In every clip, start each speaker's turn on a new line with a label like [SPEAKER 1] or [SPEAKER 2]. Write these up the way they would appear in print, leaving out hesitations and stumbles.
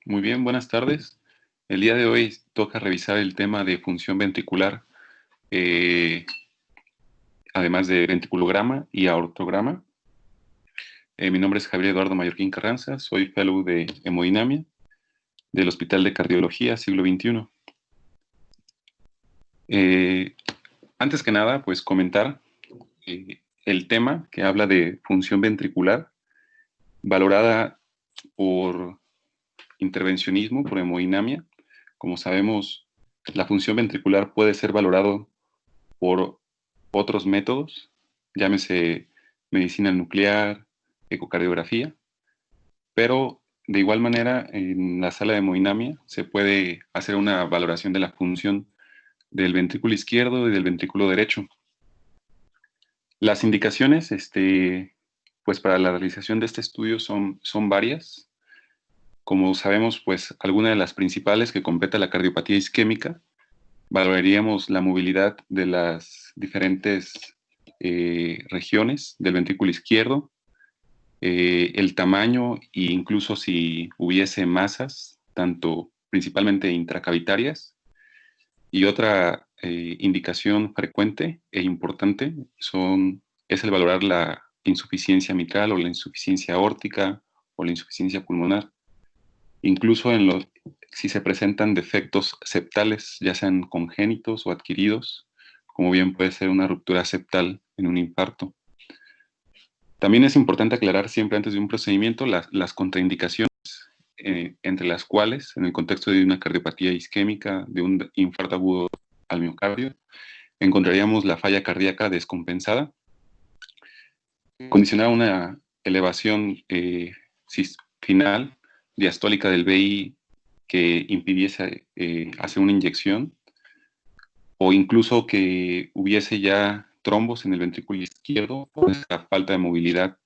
[SPEAKER 1] Muy bien, buenas tardes. El día de hoy toca revisar el tema de función ventricular, eh, además de ventriculograma y aortograma. Mi nombre es Javier Eduardo Mallorquín Carranza, soy fellow de hemodinamia del Hospital de Cardiología Siglo XXI. Antes que nada, pues comentar el tema que habla de función ventricular, valorada por intervencionismo, por hemodinamia. Como sabemos, la función ventricular puede ser valorado por otros métodos, llámese medicina nuclear, ecocardiografía, pero de igual manera en la sala de hemodinamia se puede hacer una valoración de la función del ventrículo izquierdo y del ventrículo derecho. Las indicaciones, pues para la realización de este estudio son varias. Como sabemos, pues alguna de las principales que compete a la cardiopatía isquémica, valoraríamos la movilidad de las diferentes regiones del ventrículo izquierdo, el tamaño e incluso si hubiese masas, tanto principalmente intracavitarias. Y otra indicación frecuente e importante es el valorar la insuficiencia mitral o la insuficiencia aórtica o la insuficiencia pulmonar. Incluso si se presentan defectos septales, ya sean congénitos o adquiridos, como bien puede ser una ruptura septal en un infarto. También es importante aclarar siempre antes de un procedimiento las contraindicaciones, entre las cuales, en el contexto de una cardiopatía isquémica, de un infarto agudo al miocardio, encontraríamos la falla cardíaca descompensada, condicionada a una elevación final diastólica del VI que impidiese hacer una inyección, o incluso que hubiese ya trombos en el ventrículo izquierdo por esa falta de movilidad,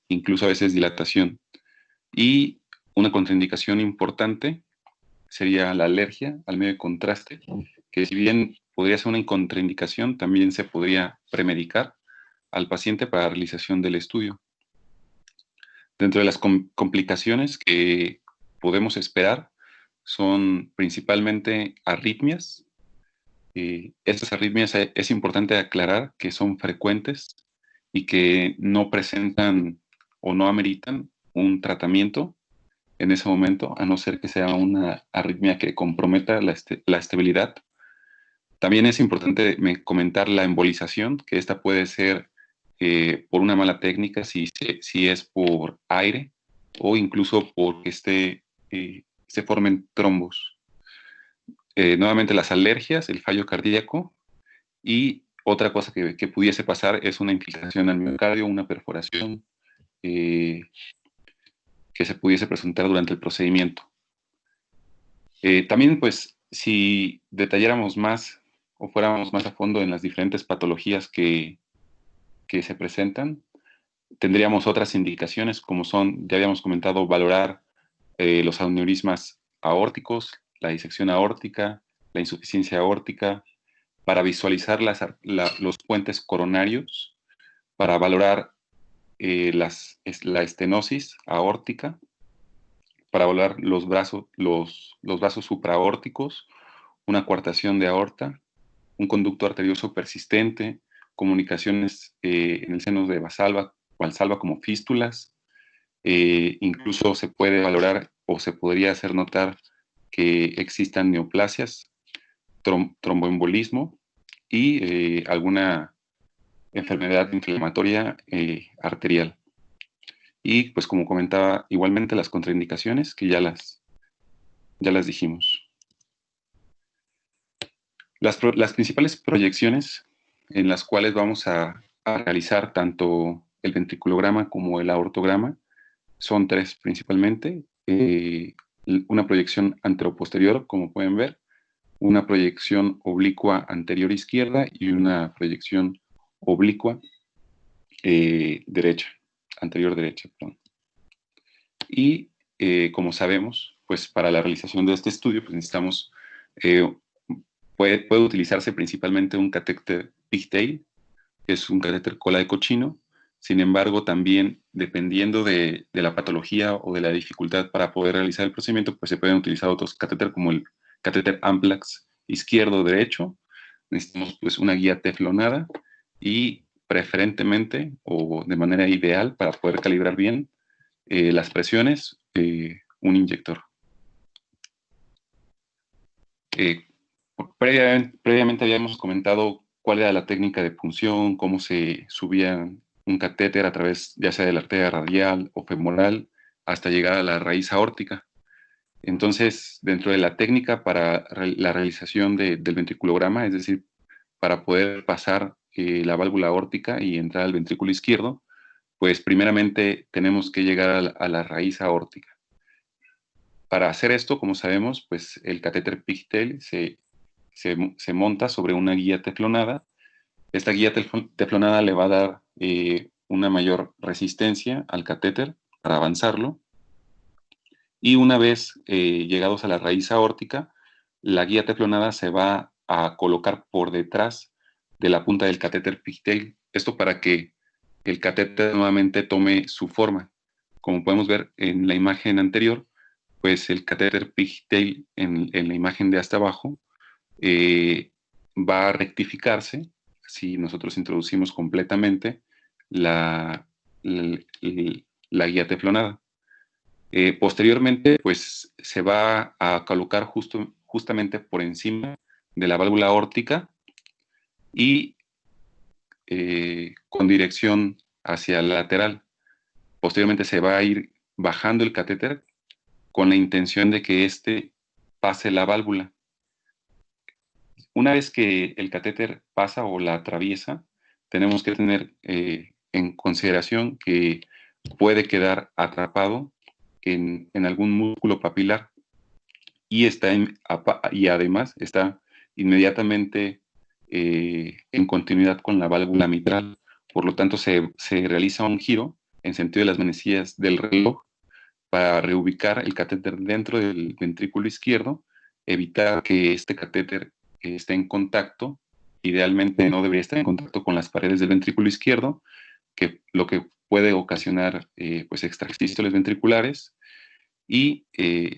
[SPEAKER 1] incluso a veces dilatación. Y una contraindicación importante sería la alergia al medio de contraste, que si bien podría ser una contraindicación, también se podría premedicar al paciente para la realización del estudio. Dentro de las complicaciones que podemos esperar son principalmente arritmias. Estas arritmias es importante aclarar que son frecuentes y que no presentan o no ameritan un tratamiento en ese momento, a no ser que sea una arritmia que comprometa la estabilidad. También es importante comentar la embolización, que esta puede ser por una mala técnica, si es por aire o incluso porque se formen trombos. Nuevamente las alergias, el fallo cardíaco y otra cosa que pudiese pasar es una infiltración al miocardio, una perforación que se pudiese presentar durante el procedimiento. También, pues, si detalláramos más o fuéramos más a fondo en las diferentes patologías que se presentan, tendríamos otras indicaciones como son, ya habíamos comentado, valorar los aneurismas aórticos, la disección aórtica, la insuficiencia aórtica, para visualizar los puentes coronarios, para valorar la estenosis aórtica, para valorar los vasos supraaórticos, una coartación de aorta, un conducto arterioso persistente, comunicaciones en el seno de valsalva como fístulas. Incluso se puede valorar o se podría hacer notar que existan neoplasias, tromboembolismo y alguna enfermedad inflamatoria arterial. Y pues como comentaba, igualmente las contraindicaciones que ya las dijimos. Las principales proyecciones en las cuales vamos a realizar tanto el ventriculograma como el aortograma son tres principalmente. Una proyección anteroposterior, como pueden ver, una proyección oblicua anterior izquierda y una proyección oblicua derecha, anterior derecha, perdón. Y como sabemos, para la realización de este estudio pues necesitamos, puede utilizarse principalmente un catéter pigtail, que es un catéter cola de cochino. Sin embargo, también dependiendo de la patología o de la dificultad para poder realizar el procedimiento, pues se pueden utilizar otros catéter como el catéter Amplax izquierdo o derecho. Necesitamos pues una guía teflonada y preferentemente o de manera ideal para poder calibrar bien las presiones, un inyector. Previamente habíamos comentado cuál era la técnica de punción, cómo se subía un catéter a través ya sea de la arteria radial o femoral hasta llegar a la raíz aórtica. Entonces, dentro de la técnica para la realización del ventriculograma, es decir, para poder pasar la válvula aórtica y entrar al ventrículo izquierdo, pues primeramente tenemos que llegar a la raíz aórtica. Para hacer esto, como sabemos, pues el catéter Pigtail se monta sobre una guía teflonada. Esta guía teflonada le va a dar una mayor resistencia al catéter para avanzarlo. Y una vez llegados a la raíz aórtica, la guía teflonada se va a colocar por detrás de la punta del catéter Pigtail. Esto para que el catéter nuevamente tome su forma. Como podemos ver en la imagen anterior, pues el catéter Pigtail en la imagen de hasta abajo va a rectificarse si nosotros introducimos completamente la, la, la guía teflonada. Posteriormente, pues se va a colocar justamente por encima de la válvula aórtica y con dirección hacia la lateral. Posteriormente se va a ir bajando el catéter con la intención de que éste pase la válvula. Una vez que el catéter pasa o la atraviesa, tenemos que tener en consideración que puede quedar atrapado en algún músculo papilar y, y además está inmediatamente en continuidad con la válvula mitral. Por lo tanto, se realiza un giro en sentido de las manecillas del reloj para reubicar el catéter dentro del ventrículo izquierdo, evitar que este catéter esté en contacto, idealmente no debería estar en contacto con las paredes del ventrículo izquierdo, que lo que puede ocasionar pues extrasístoles ventriculares, y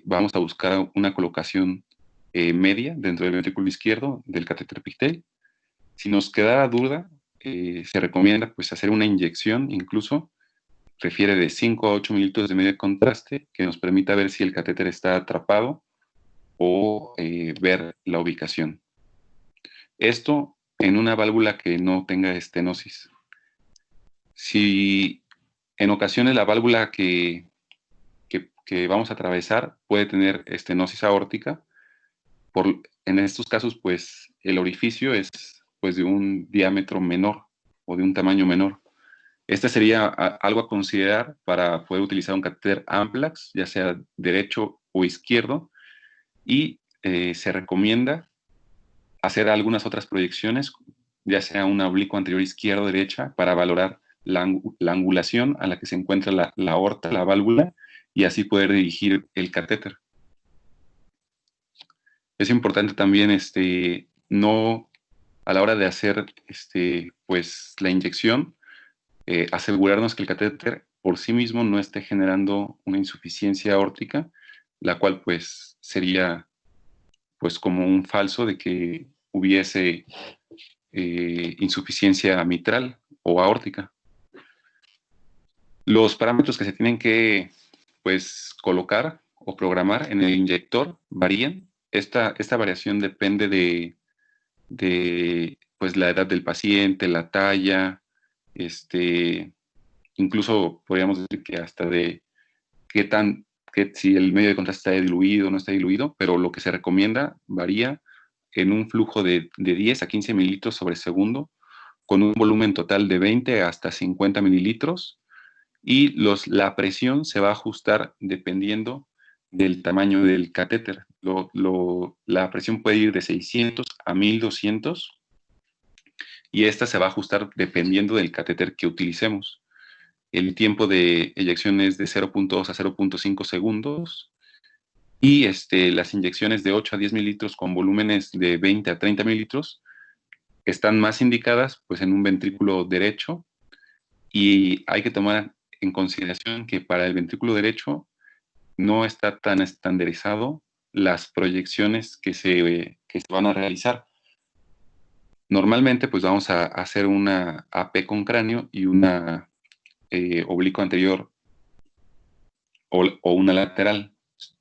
[SPEAKER 1] vamos a buscar una colocación media dentro del ventrículo izquierdo del catéter Pigtail. Si nos quedara duda, se recomienda pues hacer una inyección, incluso refiere de 5 a 8 mililitros de medio contraste que nos permita ver si el catéter está atrapado o ver la ubicación. Esto en una válvula que no tenga estenosis. Si en ocasiones la válvula que vamos a atravesar puede tener estenosis aórtica, en estos casos pues el orificio es pues de un diámetro menor o de un tamaño menor. Este sería algo a considerar para poder utilizar un catéter Amplax, ya sea derecho o izquierdo, y se recomienda hacer algunas otras proyecciones, ya sea una oblicuo anterior izquierda o derecha, para valorar la angulación a la que se encuentra la aorta, la válvula, y así poder dirigir el catéter. Es importante también no, a la hora de hacer pues, la inyección, asegurarnos que el catéter por sí mismo no esté generando una insuficiencia aórtica, la cual pues sería pues como un falso de que hubiese insuficiencia mitral o aórtica. Los parámetros que se tienen que pues colocar o programar en el inyector varían. Esta variación depende de pues la edad del paciente, la talla, incluso podríamos decir que hasta de que si el medio de contraste está diluido o no está diluido, pero lo que se recomienda varía en un flujo de 10 a 15 mililitros sobre segundo, con un volumen total de 20 hasta 50 mililitros, y la presión se va a ajustar dependiendo del tamaño del catéter. La presión puede ir de 600 a 1200 y esta se va a ajustar dependiendo del catéter que utilicemos. El tiempo de eyección es de 0.2 a 0.5 segundos y las inyecciones de 8 a 10 mililitros con volúmenes de 20 a 30 mililitros están más indicadas pues, en un ventrículo derecho Y hay que tomar en consideración que para el ventrículo derecho no está tan estandarizado las proyecciones que se van a realizar. Normalmente, pues vamos a hacer una AP con cráneo y una oblicuo anterior o una lateral.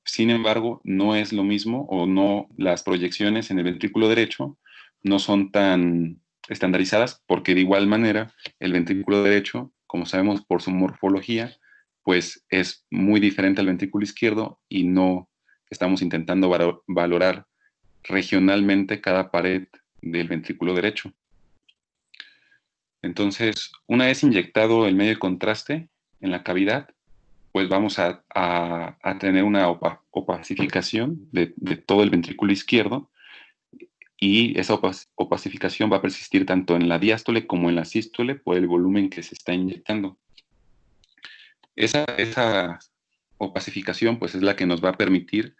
[SPEAKER 1] Sin embargo, no es lo mismo o no, las proyecciones en el ventrículo derecho no son tan estandarizadas porque de igual manera el ventrículo derecho, como sabemos por su morfología, pues es muy diferente al ventrículo izquierdo y no estamos intentando valorar regionalmente cada pared del ventrículo derecho. Entonces, una vez inyectado el medio de contraste en la cavidad, pues vamos a tener una opacificación de todo el ventrículo izquierdo y esa opacificación va a persistir tanto en la diástole como en la sístole por el volumen que se está inyectando. Esa opacificación pues es la que nos va a permitir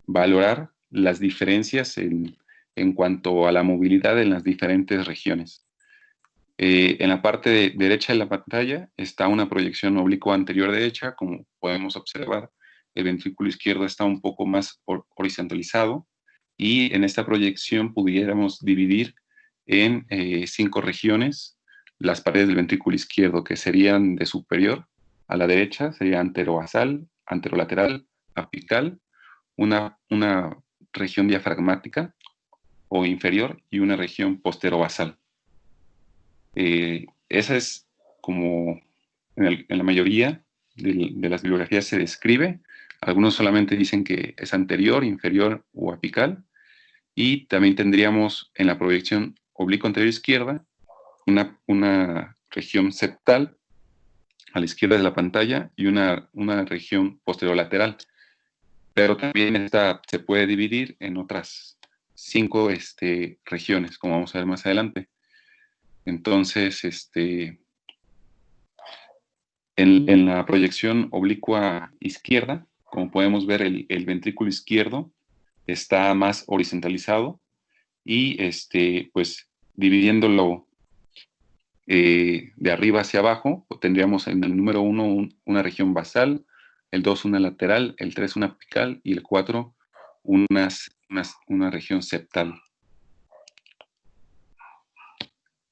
[SPEAKER 1] valorar las diferencias en cuanto a la movilidad en las diferentes regiones. En la parte derecha de la pantalla está una proyección oblicua anterior derecha, como podemos observar. El ventrículo izquierdo está un poco más horizontalizado y en esta proyección pudiéramos dividir en 5 regiones las paredes del ventrículo izquierdo, que serían de superior a la derecha, sería anterobasal, anterolateral, apical, una región diafragmática o inferior y una región posterobasal. Esa es como en la mayoría de las bibliografías se describe. Algunos solamente dicen que es anterior, inferior o apical. Y también tendríamos en la proyección oblicuo anterior izquierda una región septal a la izquierda de la pantalla y una región posterolateral. Pero también esta se puede dividir en otras 5 regiones, como vamos a ver más adelante. Entonces, en la proyección oblicua izquierda, como podemos ver, el ventrículo izquierdo está más horizontalizado y pues dividiéndolo de arriba hacia abajo, tendríamos en el número 1 una región basal, el 2 una lateral, el 3 una apical y el 4 una región septal.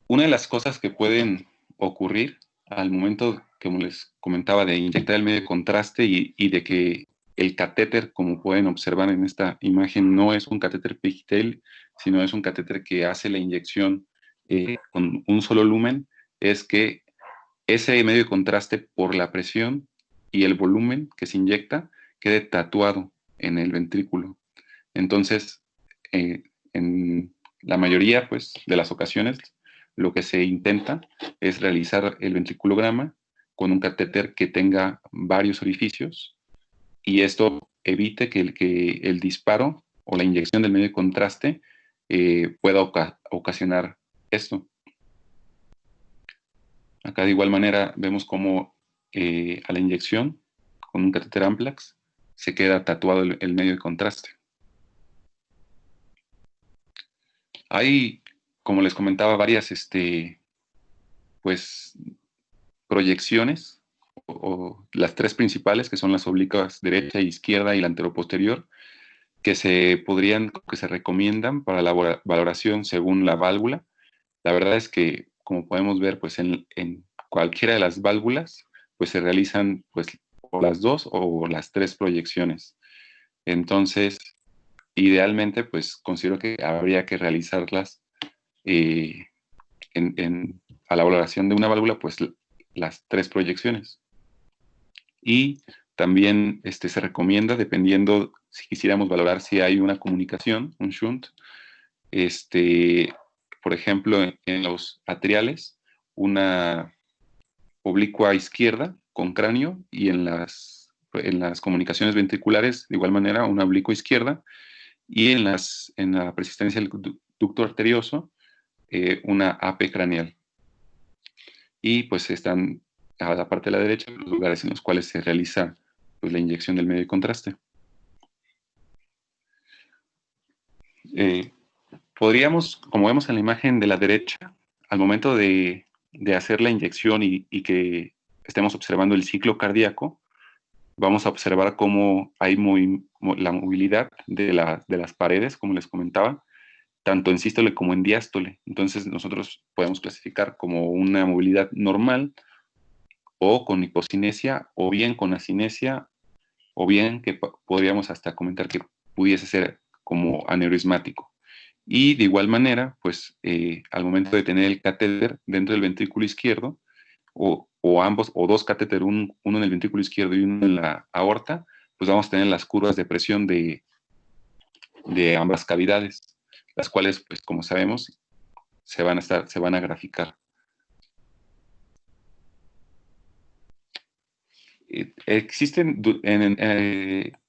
[SPEAKER 1] Una de las cosas que pueden ocurrir al momento, como les comentaba, de inyectar el medio de contraste y de que el catéter, como pueden observar en esta imagen, no es un catéter pigtail, sino es un catéter que hace la inyección con un solo lumen, es que ese medio de contraste por la presión y el volumen que se inyecta quede tatuado en el ventrículo. Entonces, en la mayoría pues, de las ocasiones, lo que se intenta es realizar el ventriculograma con un catéter que tenga varios orificios y esto evite que el disparo o la inyección del medio de contraste pueda ocasionar esto. Acá de igual manera vemos cómo a la inyección con un catéter Amplax se queda tatuado el medio de contraste. Hay, como les comentaba, varias pues, proyecciones, o las 3 principales, que son las oblicuas derecha, izquierda y la anteroposterior, que se recomiendan para la valoración según la válvula. La verdad es que, como podemos ver, pues en cualquiera de las válvulas, pues se realizan pues o las 2 o las 3 proyecciones. Entonces, idealmente, pues considero que habría que realizarlas eh, a la valoración de una válvula, pues las 3 proyecciones. Y también se recomienda, dependiendo si quisiéramos valorar si hay una comunicación, un shunt, por ejemplo, en los atriales, una oblicua izquierda con cráneo y en las comunicaciones ventriculares, de igual manera, una oblicua izquierda y en la persistencia del ducto arterioso, una AP craneal. Y pues están a la parte de la derecha los lugares en los cuales se realiza pues, la inyección del medio de contraste. Podríamos, como vemos en la imagen de la derecha, al momento de de hacer la inyección y que estemos observando el ciclo cardíaco, vamos a observar cómo hay la movilidad de las paredes, como les comentaba, tanto en sístole como en diástole. Entonces nosotros podemos clasificar como una movilidad normal o con hipocinesia o bien con asinesia o bien que podríamos hasta comentar que pudiese ser como aneurismático. Y de igual manera, pues al momento de tener el catéter dentro del ventrículo izquierdo, o ambos, o dos catéteres, uno en el ventrículo izquierdo y uno en la aorta, pues vamos a tener las curvas de presión de ambas cavidades, las cuales, pues como sabemos, se van a graficar. Existen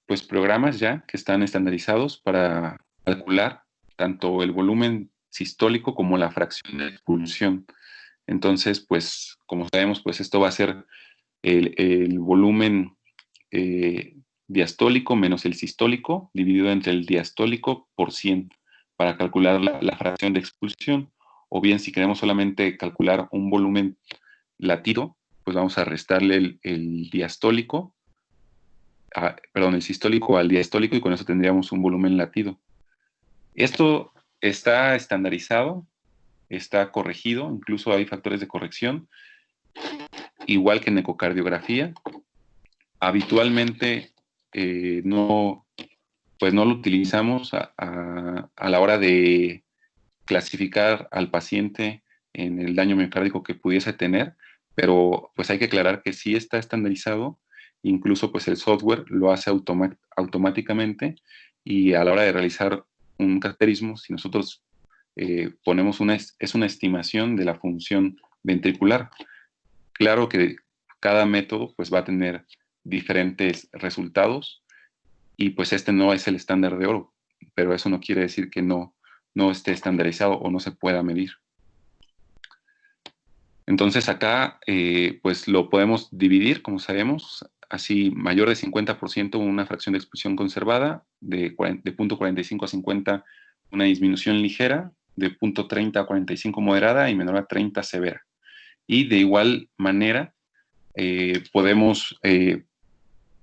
[SPEAKER 1] pues programas ya que están estandarizados para calcular tanto el volumen sistólico como la fracción de expulsión. Entonces, pues como sabemos, pues esto va a ser el volumen diastólico menos el sistólico dividido entre el diastólico por 100 para calcular la fracción de expulsión. O bien, si queremos solamente calcular un volumen latido, pues vamos a restarle el diastólico, perdón, el sistólico al diastólico y con eso tendríamos un volumen latido. Esto está estandarizado, está corregido, incluso hay factores de corrección, igual que en ecocardiografía. Habitualmente pues no lo utilizamos a la hora de clasificar al paciente en el daño miocárdico que pudiese tener, pero pues hay que aclarar que sí está estandarizado, incluso pues el software lo hace automáticamente y a la hora de realizar un cateterismo, si nosotros ponemos es una estimación de la función ventricular. Claro que cada método pues va a tener diferentes resultados y pues este no es el estándar de oro, pero eso no quiere decir que no esté estandarizado o no se pueda medir. Entonces acá pues lo podemos dividir, como sabemos, así mayor de 50% una fracción de expulsión conservada, de 0.45 a 50 una disminución ligera, de 0.30 a 45 moderada y menor a 30 severa. Y de igual manera podemos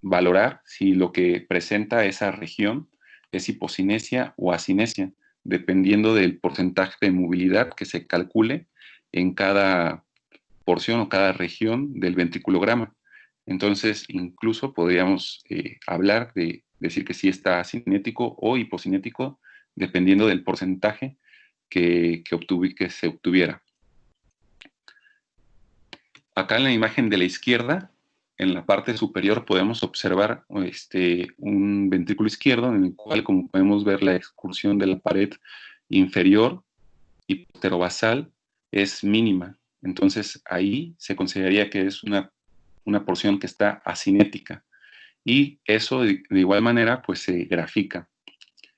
[SPEAKER 1] valorar si lo que presenta esa región es hipocinesia o asinesia, dependiendo del porcentaje de movilidad que se calcule en cada porción o cada región del ventriculograma. Entonces, incluso podríamos hablar de decir que sí está cinético o hipocinético, dependiendo del porcentaje que se obtuviera. Acá en la imagen de la izquierda, en la parte superior podemos observar un ventrículo izquierdo en el cual, como podemos ver, la excursión de la pared inferior y pterobasal es mínima. Entonces ahí se consideraría que es una porción que está asinética. Y eso de igual manera pues se grafica.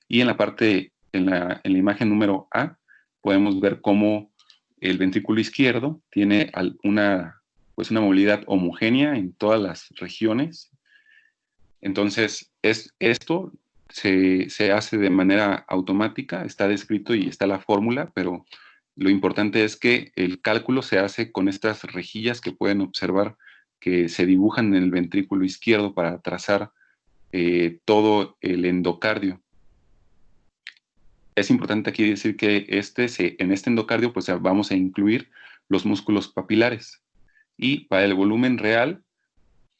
[SPEAKER 1] Y en la parte, en la imagen número A, podemos ver cómo el ventrículo izquierdo tiene pues una movilidad homogénea en todas las regiones. Entonces, esto se hace de manera automática, está descrito y está la fórmula, pero lo importante es que el cálculo se hace con estas rejillas que pueden observar que se dibujan en el ventrículo izquierdo para trazar todo el endocardio. Es importante aquí decir que en este endocardio pues vamos a incluir los músculos papilares y para el volumen real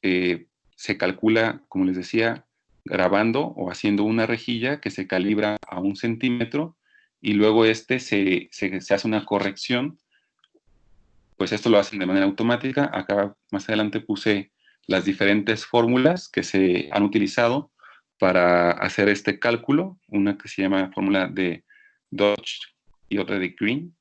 [SPEAKER 1] se calcula, como les decía, grabando o haciendo una rejilla que se calibra a 1 centímetro y luego se hace una corrección, pues esto lo hacen de manera automática. Acá más adelante puse las diferentes fórmulas que se han utilizado para hacer este cálculo, una que se llama fórmula de Dodge y otra de Green.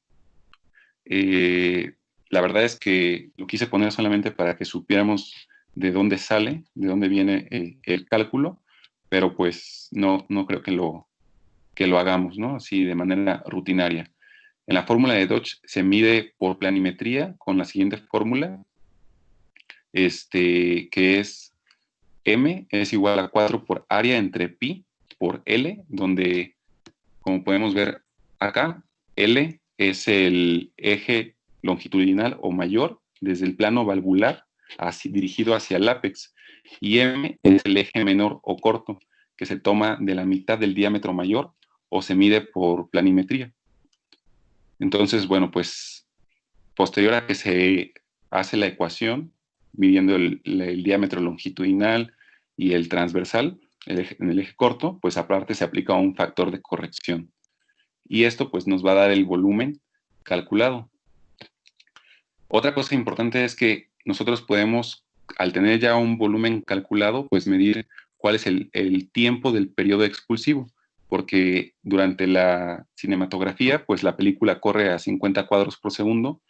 [SPEAKER 1] La verdad es que lo quise poner solamente para que supiéramos de dónde sale, de dónde viene el cálculo, pero pues no creo que lo hagamos, ¿no? Así de manera rutinaria. En la fórmula de Dodge se mide por planimetría con la siguiente fórmula, que es M es igual a 4 por área entre pi por L, donde, como podemos ver acá, L es el eje longitudinal o mayor desde el plano valvular dirigido hacia el ápex, y M es el eje menor o corto, que se toma de la mitad del diámetro mayor o se mide por planimetría. Entonces, bueno, pues posterior a que se hace la ecuación, midiendo el diámetro longitudinal y el transversal en el eje corto, pues aparte se aplica un factor de corrección. Y esto pues nos va a dar el volumen calculado. Otra cosa importante es que nosotros podemos, al tener ya un volumen calculado, pues medir cuál es el tiempo del periodo expulsivo, porque durante la cinematografía, pues la película corre a 50 cuadros por segundo,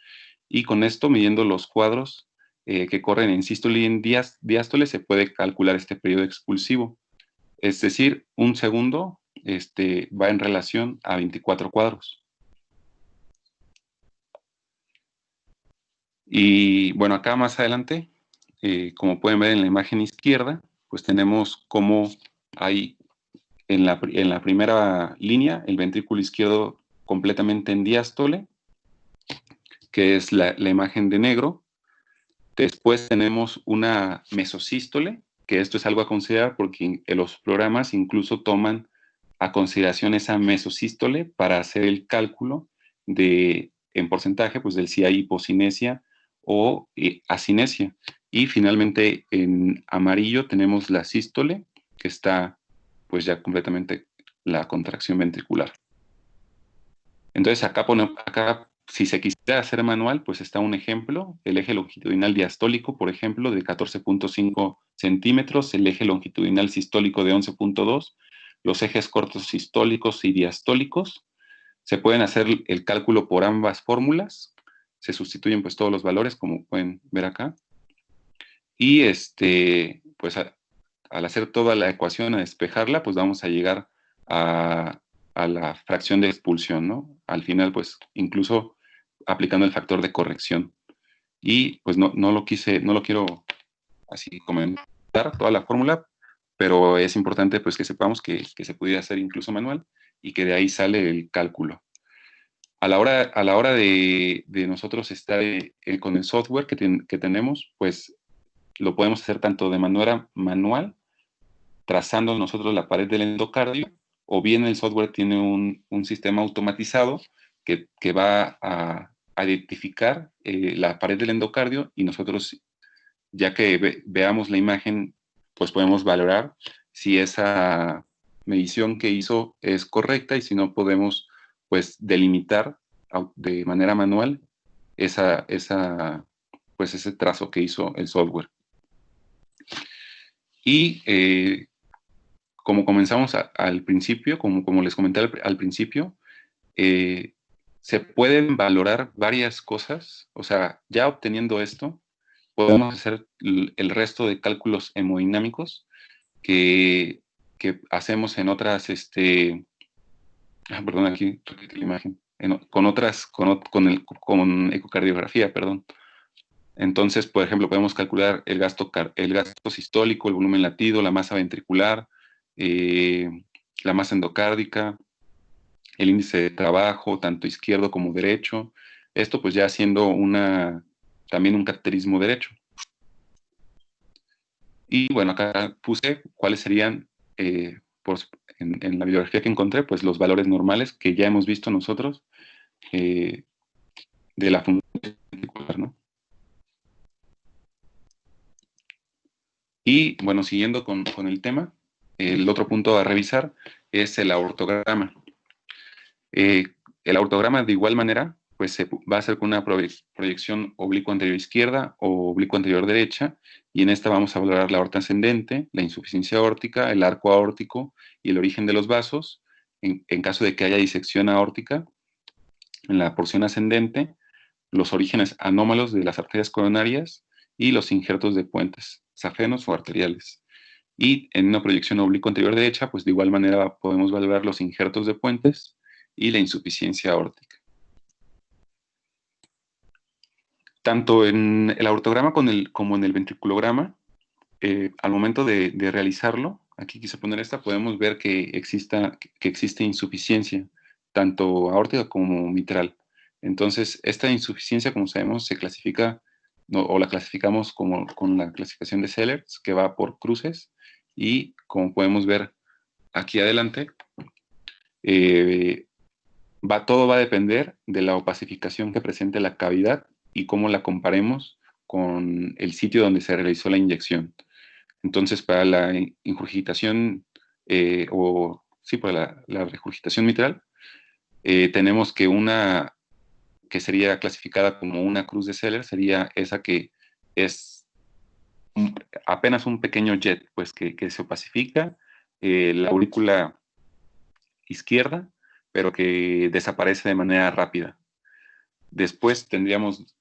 [SPEAKER 1] y con esto, midiendo los cuadros que corren en sístole y en diástole, se puede calcular este periodo expulsivo. Es decir, un segundo va en relación a 24 cuadros. Y bueno, acá más adelante, como pueden ver en la imagen izquierda, pues tenemos cómo hay en la primera línea el ventrículo izquierdo completamente en diástole, que es la imagen de negro. Después tenemos una mesosístole, que esto es algo a considerar porque los programas incluso toman a consideración esa mesosístole para hacer el cálculo en porcentaje, pues del si hay hipocinesia o acinesia. Y finalmente en amarillo tenemos la sístole, que está pues ya completamente la contracción ventricular. Entonces acá si se quisiera hacer manual, pues está un ejemplo, el eje longitudinal diastólico, por ejemplo, de 14.5 centímetros, el eje longitudinal sistólico de 11.2, los ejes cortos sistólicos y diastólicos. Se pueden hacer el cálculo por ambas fórmulas, se sustituyen pues todos los valores, como pueden ver acá. Y pues al hacer toda la ecuación, a despejarla, pues vamos a llegar a la fracción de expulsión, ¿no? Al final, pues, incluso aplicando el factor de corrección. Y pues no lo quiero así comentar toda la fórmula, pero es importante pues que sepamos que se pudiera hacer incluso manual y que de ahí sale el cálculo. A la hora de nosotros estar con el software que tenemos, pues lo podemos hacer tanto de manera manual, trazando nosotros la pared del endocardio, o bien el software tiene un sistema automatizado que va a identificar la pared del endocardio, y nosotros, ya que veamos la imagen, pues podemos valorar si esa medición que hizo es correcta, y si no, podemos pues delimitar de manera manual pues ese trazo que hizo el software. Y como comenzamos al principio, como les comenté al principio, se pueden valorar varias cosas. O sea, ya obteniendo esto, podemos hacer el resto de cálculos hemodinámicos que hacemos en otras, perdón, aquí repite la imagen, con ecocardiografía, perdón. Entonces, por ejemplo, podemos calcular el gasto sistólico, el volumen latido, la masa ventricular, la masa endocárdica, el índice de trabajo, tanto izquierdo como derecho. Esto pues ya siendo también un cateterismo derecho. Y bueno, acá puse cuáles serían, en la bibliografía que encontré, pues los valores normales que ya hemos visto nosotros de la función ventricular, ¿no? Y bueno, siguiendo con el tema, el otro punto a revisar es el aortograma. El aortograma, de igual manera, pues se va a hacer con una proyección oblicuo anterior izquierda o oblicuo anterior derecha, y en esta vamos a valorar la aorta ascendente, la insuficiencia aórtica, el arco aórtico y el origen de los vasos. En caso de que haya disección aórtica, en la porción ascendente, los orígenes anómalos de las arterias coronarias y los injertos de puentes, safenos o arteriales. Y en una proyección oblicuo anterior derecha, pues de igual manera podemos valorar los injertos de puentes y la insuficiencia aórtica. Tanto en el aortograma como en el ventriculograma, al momento de realizarlo, aquí quise poner esta, podemos ver que existe insuficiencia, tanto aórtica como mitral. Entonces, esta insuficiencia, como sabemos, se clasifica, o la clasificamos como, con la clasificación de Sellers, que va por cruces, y como podemos ver aquí adelante, todo va a depender de la opacificación que presente la cavidad y cómo la comparemos con el sitio donde se realizó la inyección. Entonces, para la ingurgitación, para la regurgitación mitral, tenemos que una que sería clasificada como una cruz de Seller sería esa que es apenas un pequeño jet, pues que se opacifica la aurícula izquierda, pero que desaparece de manera rápida. Después tendríamos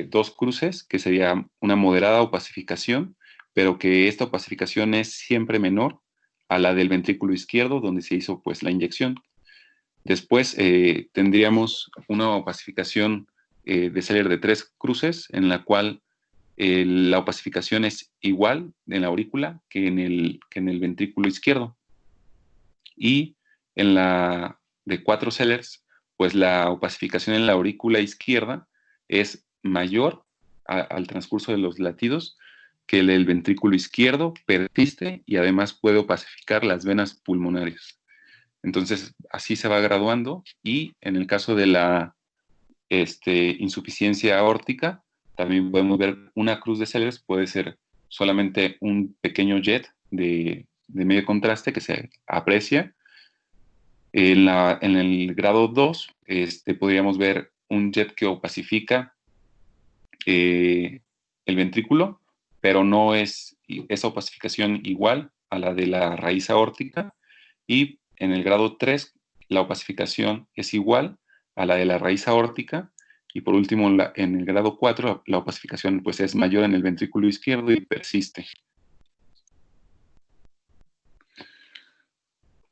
[SPEAKER 1] dos cruces, que sería una moderada opacificación, pero que esta opacificación es siempre menor a la del ventrículo izquierdo, donde se hizo pues la inyección. Después tendríamos una opacificación de Seller de 3 cruces, en la cual la opacificación es igual en la aurícula que en el ventrículo izquierdo. Y en la de 4 Sellers, pues la opacificación en la aurícula izquierda es mayor al transcurso de los latidos que el del ventrículo izquierdo, persiste y además puede opacificar las venas pulmonares. Entonces, así se va graduando, y en el caso de la insuficiencia aórtica, también podemos ver una cruz de Sellers, puede ser solamente un pequeño jet de medio contraste que se aprecia. En el grado 2, podríamos ver un jet que opacifica el ventrículo, pero no es esa opacificación igual a la de la raíz aórtica. Y en el grado 3, la opacificación es igual a la de la raíz aórtica. Y por último, en el grado 4, la opacificación pues, es mayor en el ventrículo izquierdo y persiste.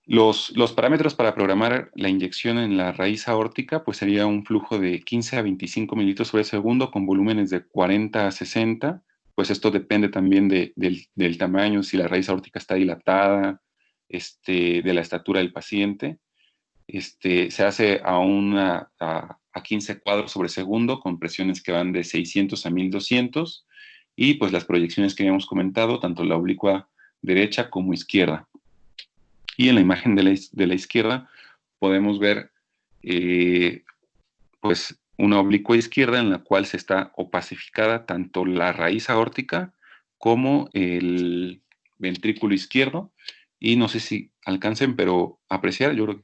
[SPEAKER 1] Los parámetros para programar la inyección en la raíz aórtica pues sería un flujo de 15 a 25 mililitros sobre segundo con volúmenes de 40 a 60. Pues esto depende también del tamaño, si la raíz aórtica está dilatada, de la estatura del paciente. Se hace a 15 cuadros sobre segundo con presiones que van de 600 a 1200, y pues las proyecciones que habíamos comentado, tanto la oblicua derecha como izquierda. Y en la imagen de la izquierda podemos ver pues una oblicua izquierda en la cual se está opacificada tanto la raíz aórtica como el ventrículo izquierdo. Y no sé si alcancen, pero apreciar, yo creo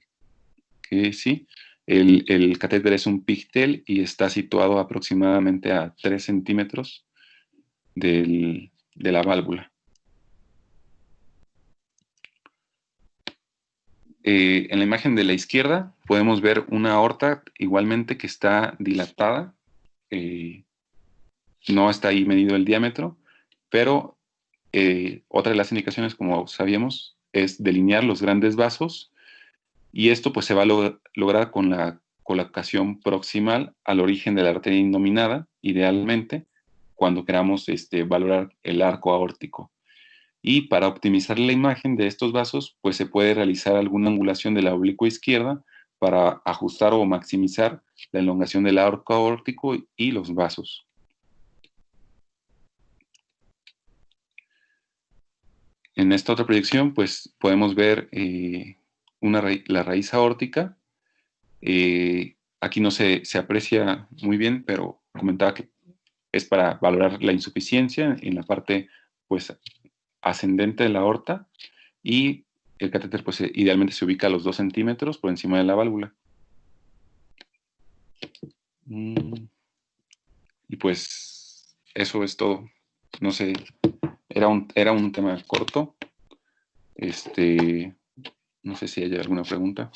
[SPEAKER 1] que sí. El catéter es un pigtail y está situado aproximadamente a 3 centímetros de la válvula. En la imagen de la izquierda podemos ver una aorta igualmente que está dilatada. No está ahí medido el diámetro, pero otra de las indicaciones, como sabíamos, es delinear los grandes vasos, y esto pues se va a lograr con la colocación proximal al origen de la arteria innominada, idealmente, cuando queramos valorar el arco aórtico. Y para optimizar la imagen de estos vasos, pues se puede realizar alguna angulación de la oblicua izquierda para ajustar o maximizar la elongación del arco aórtico y los vasos. En esta otra proyección, pues podemos ver la raíz aórtica. Aquí no se aprecia muy bien, pero comentaba que es para valorar la insuficiencia en la parte pues ascendente de la aorta, y el catéter pues idealmente se ubica a los 2 centímetros por encima de la válvula. Y pues eso es todo. No sé, era un tema corto. No sé si hay alguna pregunta.